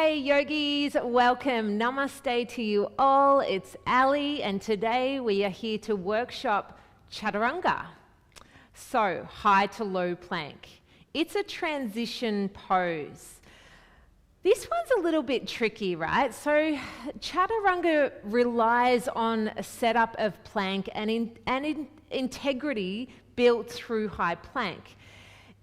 Hey yogis, welcome. Namaste to you all. It's Ali and today we are here to workshop Chaturanga. So, high to low plank. It's a transition pose. This one's a little bit tricky, right? So, Chaturanga relies on a setup of plank and integrity built through high plank.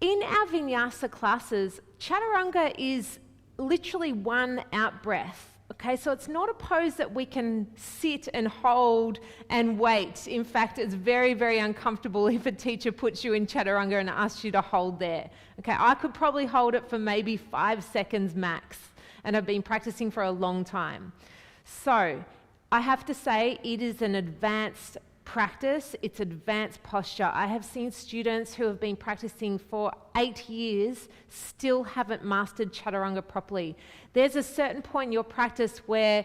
In our vinyasa classes, Chaturanga is literally one out breath. Okay, so it's not a pose that we can sit and hold and wait. In fact, it's very, very uncomfortable if a teacher puts you in Chaturanga and asks you to hold there. Okay, I could probably hold it for maybe 5 seconds max, and I've been practicing for a long time. So I have to say it is an advanced practice, it's advanced posture. I have seen students who have been practicing for 8 years still haven't mastered Chaturanga properly. There's a certain point in your practice where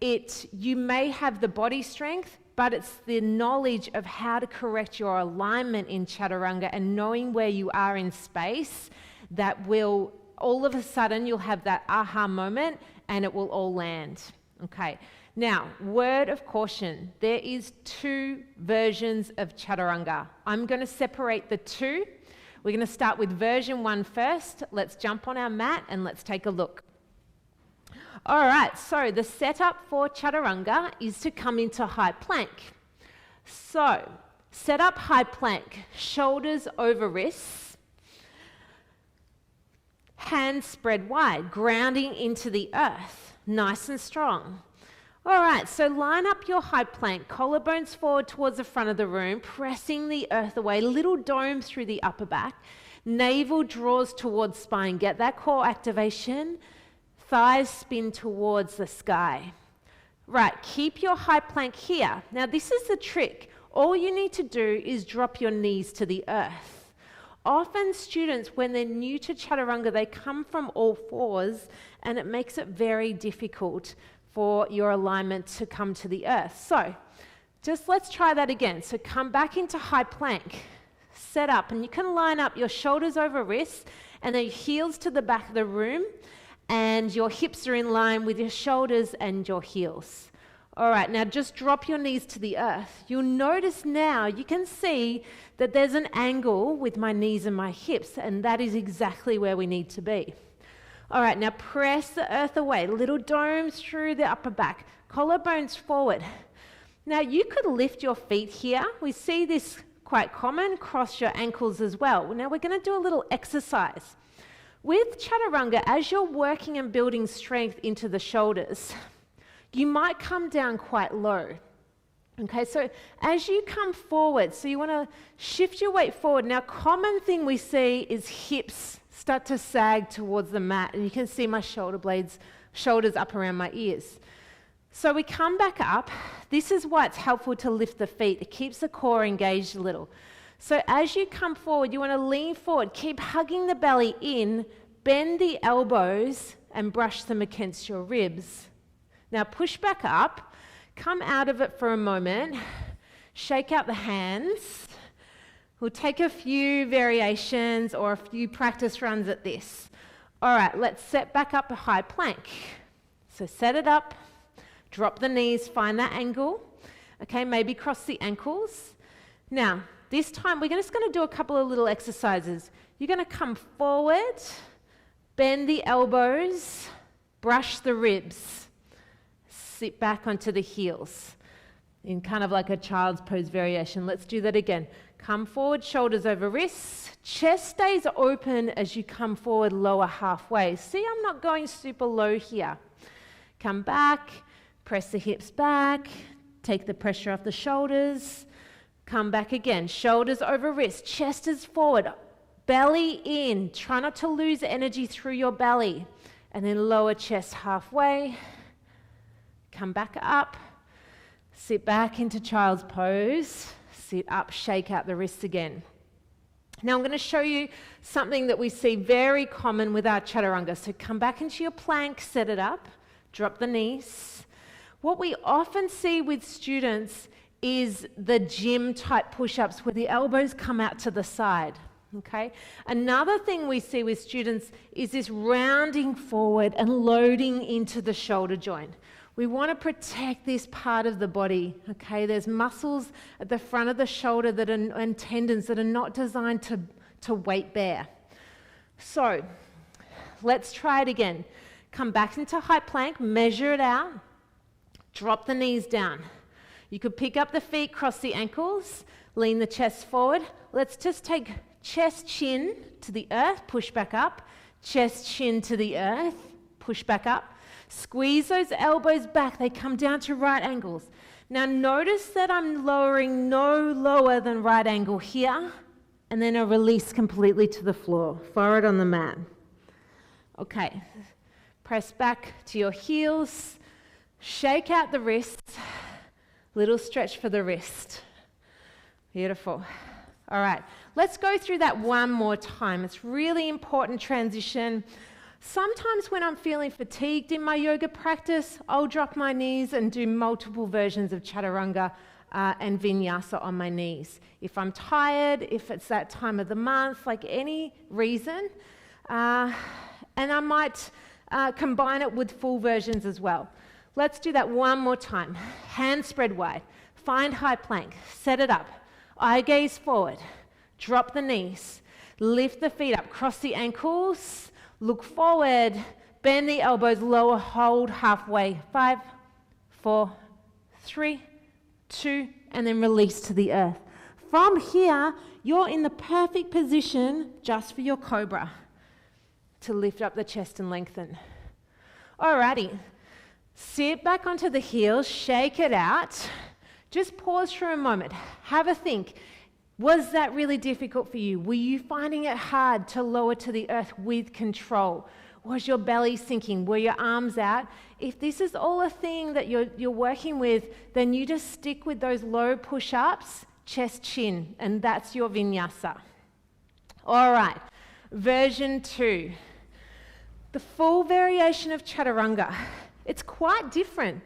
you may have the body strength, but it's the knowledge of how to correct your alignment in Chaturanga and knowing where you are in space that will, all of a sudden, you'll have that aha moment and it will all land. Okay. Now, word of caution, there is 2 versions of Chaturanga. I'm going to separate the 2. We're going to start with version 1 first. Let's jump on our mat and let's take a look. All right, so the setup for Chaturanga is to come into high plank. So, set up high plank, shoulders over wrists, hands spread wide, grounding into the earth, nice and strong. All right, so line up your high plank, collarbones forward towards the front of the room, pressing the earth away, little dome through the upper back, navel draws towards spine, get that core activation, thighs spin towards the sky. Right, keep your high plank here. Now this is the trick. All you need to do is drop your knees to the earth. Often students, when they're new to Chaturanga, they come from all fours and it makes it very difficult for your alignment to come to the earth. So let's try that again. So come back into high plank, set up, and you can line up your shoulders over wrists and then heels to the back of the room, and your hips are in line with your shoulders and your heels. All right, now just drop your knees to the earth. You'll notice now, you can see that there's an angle with my knees and my hips, and that is exactly where we need to be. All right, now press the earth away, little domes through the upper back, collarbones forward. Now you could lift your feet here. We see this quite common, cross your ankles as well. Now we're going to do a little exercise. With Chaturanga, as you're working and building strength into the shoulders, you might come down quite low. Okay, so as you come forward, so you want to shift your weight forward. Now, common thing we see is hips start to sag towards the mat, and you can see my shoulders up around my ears. So we come back up. This is why it's helpful to lift the feet. It keeps the core engaged a little. So as you come forward, you want to lean forward, keep hugging the belly in, bend the elbows and brush them against your ribs. Now push back up, come out of it for a moment, shake out the hands. We'll take a few variations or a few practice runs at this. All right, let's set back up a high plank. So set it up, drop the knees, find that angle. Okay, maybe cross the ankles. Now, this time we're just going to do a couple of little exercises. You're going to come forward, bend the elbows, brush the ribs, sit back onto the heels in kind of like a child's pose variation. Let's do that again. Come forward, shoulders over wrists. Chest stays open as you come forward, lower halfway. See, I'm not going super low here. Come back, press the hips back, take the pressure off the shoulders. Come back again, shoulders over wrists, chest is forward, belly in. Try not to lose energy through your belly. And then lower chest halfway. Come back up, sit back into child's pose. Sit up, shake out the wrists again. Now I'm going to show you something that we see very common with our Chaturanga. So come back into your plank, set it up, drop the knees. What we often see with students is the gym type push-ups where the elbows come out to the side. Okay. Another thing we see with students is this rounding forward and loading into the shoulder joint. We want to protect this part of the body. Okay. There's muscles at the front of the shoulder and tendons that are not designed to weight bear. So let's try it again. Come back into high plank, measure it out, drop the knees down. You could pick up the feet, cross the ankles, lean the chest forward. Let's just take chest, chin to the earth, push back up. Chest, chin to the earth, push back up. Squeeze those elbows back. They come down to right angles. Now notice that I'm lowering no lower than right angle here, and then a release completely to the floor, forward on the mat. Okay, press back to your heels, shake out the wrists, little stretch for the wrist. Beautiful. All right, let's go through that one more time. It's really important transition. Sometimes when I'm feeling fatigued in my yoga practice, I'll drop my knees and do multiple versions of Chaturanga and vinyasa on my knees. If I'm tired, if it's that time of the month, like any reason, and I might combine it with full versions as well. Let's do that one more time. Hands spread wide. Find high plank. Set it up. Eye gaze forward, drop the knees, lift the feet up, cross the ankles, look forward, bend the elbows, lower, hold halfway. 5, 4, 3, 2, and then release to the earth. From here, you're in the perfect position just for your cobra to lift up the chest and lengthen. Alrighty, sit back onto the heels, shake it out. Just pause for a moment. Have a think. Was that really difficult for you? Were you finding it hard to lower to the earth with control? Was your belly sinking? Were your arms out? If this is all a thing that you're working with, then you just stick with those low push-ups, chest, chin, and that's your vinyasa. All right, version 2. The full variation of Chaturanga. It's quite different.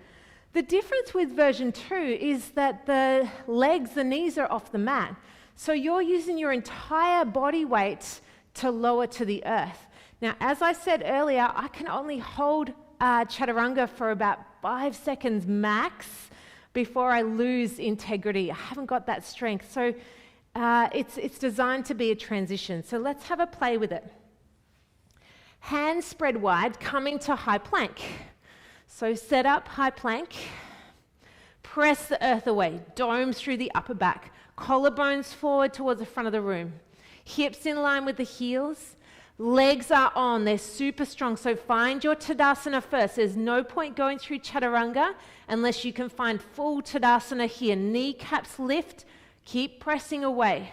The difference with version 2 is that the legs, the knees are off the mat. So you're using your entire body weight to lower to the earth. Now, as I said earlier, I can only hold Chaturanga for about 5 seconds max before I lose integrity. I haven't got that strength. So it's designed to be a transition. So let's have a play with it. Hands spread wide, coming to high plank. So set up high plank, press the earth away, domes through the upper back, collarbones forward towards the front of the room, hips in line with the heels, legs are on, they're super strong, so find your Tadasana first. There's no point going through Chaturanga unless you can find full Tadasana here. Kneecaps lift, keep pressing away.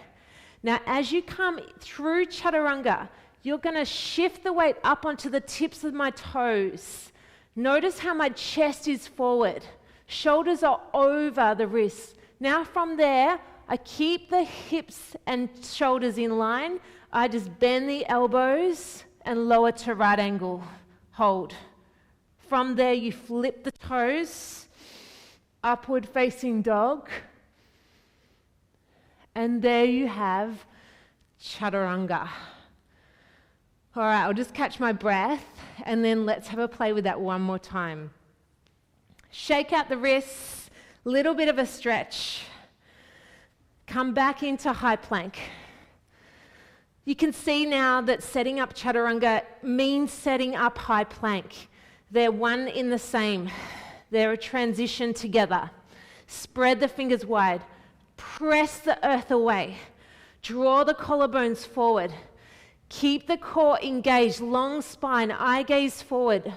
Now as you come through Chaturanga, you're going to shift the weight up onto the tips of my toes. Notice how my chest is forward. Shoulders are over the wrists. Now from there, I keep the hips and shoulders in line. I just bend the elbows and lower to right angle. Hold. From there, you flip the toes, upward facing dog. And there you have Chaturanga. All right, I'll just catch my breath and then let's have a play with that one more time. Shake out the wrists, little bit of a stretch. Come back into high plank. You can see now that setting up Chaturanga means setting up high plank. They're one in the same. They're a transition together. Spread the fingers wide. Press the earth away. Draw the collarbones forward. Keep the core engaged, long spine, eye gaze forward.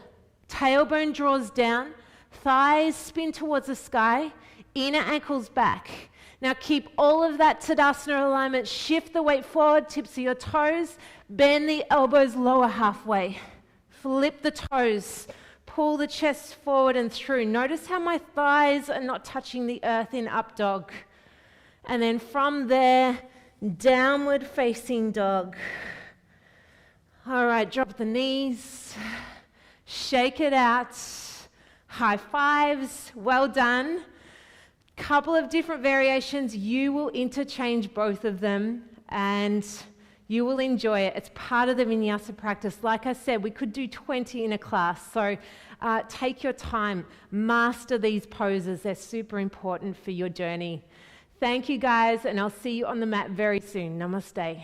Tailbone draws down, thighs spin towards the sky, inner ankles back. Now keep all of that Tadasana alignment, shift the weight forward, tips of your toes, bend the elbows lower halfway. Flip the toes, pull the chest forward and through. Notice how my thighs are not touching the earth in up dog. And then from there, downward facing dog. All right, drop the knees, shake it out, high fives, well done. Couple of different variations, you will interchange both of them and You will enjoy it. It's part of the vinyasa practice. Like I said, we could do 20 in a class. So take your time, master these poses. They're super important for your journey. Thank you guys, and I'll see you on the mat very soon. Namaste.